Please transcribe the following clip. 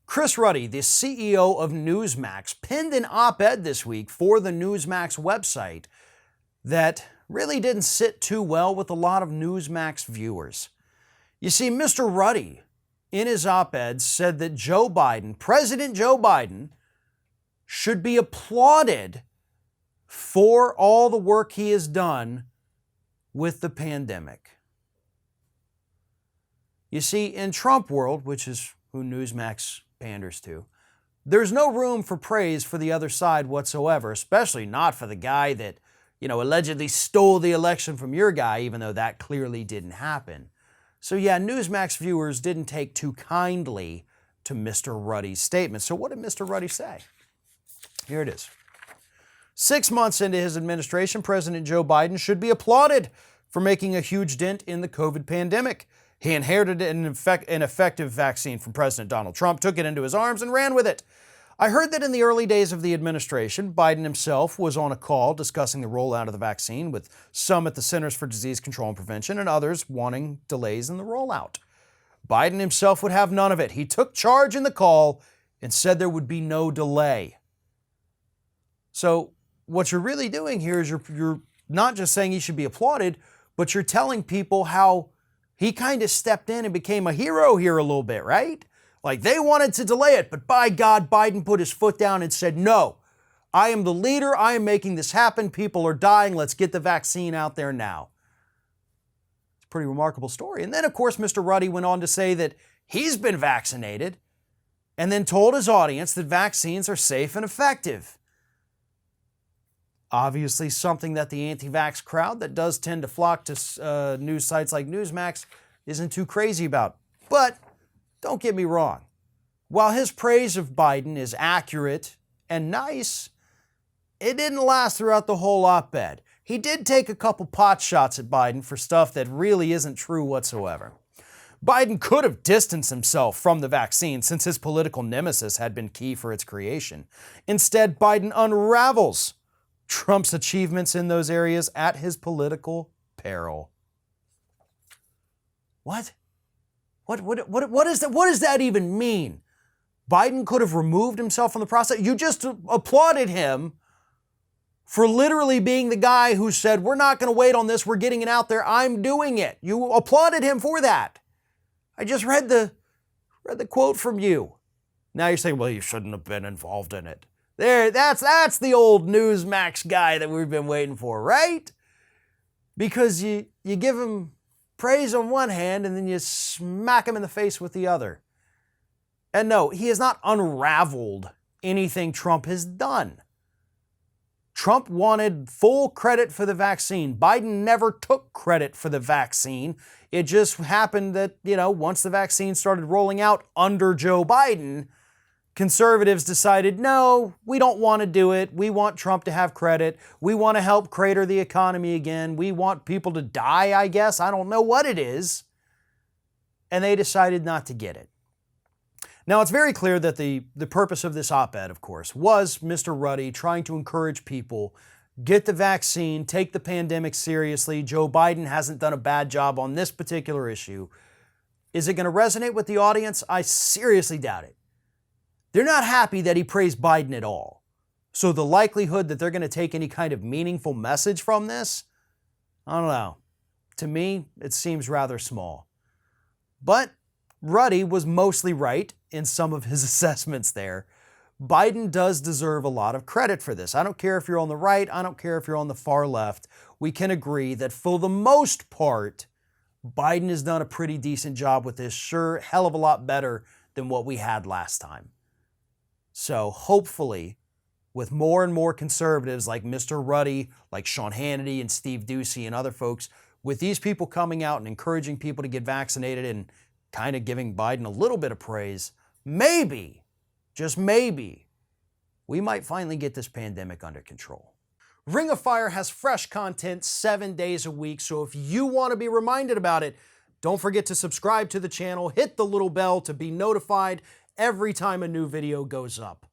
Chris Ruddy, the CEO of Newsmax, penned an op-ed this week for the Newsmax website that really didn't sit too well with a lot of Newsmax viewers. You see, Mr. Ruddy, in his op-ed, said that Joe Biden, President Joe Biden, should be applauded for all the work he has done with the pandemic. You see, in Trump world, which is who Newsmax panders to, there's no room for praise for the other side whatsoever, especially not for the guy that, allegedly stole the election from your guy, even though that clearly didn't happen. So yeah, Newsmax viewers didn't take too kindly to Mr. Ruddy's statement. So what did Mr. Ruddy say? Here it is. 6 months into his administration, President Joe Biden should be applauded for making a huge dent in the COVID pandemic. He inherited an effective vaccine from President Donald Trump, took it into his arms, and ran with it. I heard that in the early days of the administration, Biden himself was on a call discussing the rollout of the vaccine with some at the Centers for Disease Control and Prevention and others wanting delays in the rollout. Biden himself would have none of it. He took charge in the call and said there would be no delay. So what you're really doing here is you're not just saying he should be applauded, but you're telling people how he kind of stepped in and became a hero here a little bit, right? Like they wanted to delay it, but by God, Biden put his foot down and said, no, I am the leader. I am making this happen. People are dying. Let's get the vaccine out there now. It's a pretty remarkable story. And then, of course, Mr. Ruddy went on to say that he's been vaccinated and then told his audience that vaccines are safe and effective. Obviously, something that the anti-vax crowd that does tend to flock to news sites like Newsmax isn't too crazy about. But don't get me wrong. While his praise of Biden is accurate and nice, it didn't last throughout the whole op-ed. He did take a couple pot shots at Biden for stuff that really isn't true whatsoever. Biden could have distanced himself from the vaccine since his political nemesis had been key for its creation. Instead, Biden unravels Trump's achievements in those areas at his political peril. What? What does that even mean? Biden could have removed himself from the process. You just applauded him for literally being the guy who said, we're not going to wait on this. We're getting it out there. I'm doing it. You applauded him for that. I just read the quote from you. Now you're saying, well, you shouldn't have been involved in it. That's the old Newsmax guy that we've been waiting for, right? Because you give him praise on one hand and then you smack him in the face with the other. And no, he has not unraveled anything Trump has done. Trump wanted full credit for the vaccine. Biden never took credit for the vaccine. It just happened that, once the vaccine started rolling out under Joe Biden, conservatives decided, no, we don't want to do it. We want Trump to have credit. We want to help crater the economy again. We want people to die, I guess. I don't know what it is. And they decided not to get it. Now, it's very clear that the purpose of this op-ed, of course, was Mr. Ruddy trying to encourage people, get the vaccine, take the pandemic seriously. Joe Biden hasn't done a bad job on this particular issue. Is it going to resonate with the audience? I seriously doubt it. They're not happy that he praised Biden at all. So the likelihood that they're going to take any kind of meaningful message from this, I don't know. To me, it seems rather small. But Ruddy was mostly right in some of his assessments there. Biden does deserve a lot of credit for this. I don't care if you're on the right. I don't care if you're on the far left. We can agree that for the most part, Biden has done a pretty decent job with this. Sure, hell of a lot better than what we had last time. So hopefully, with more and more conservatives like Mr. Ruddy, like Sean Hannity and Steve Doocy and other folks, with these people coming out and encouraging people to get vaccinated and kind of giving Biden a little bit of praise, maybe, just maybe, we might finally get this pandemic under control. Ring of Fire has fresh content 7 days a week, so if you want to be reminded about it, don't forget to subscribe to the channel, hit the little bell to be notified every time a new video goes up.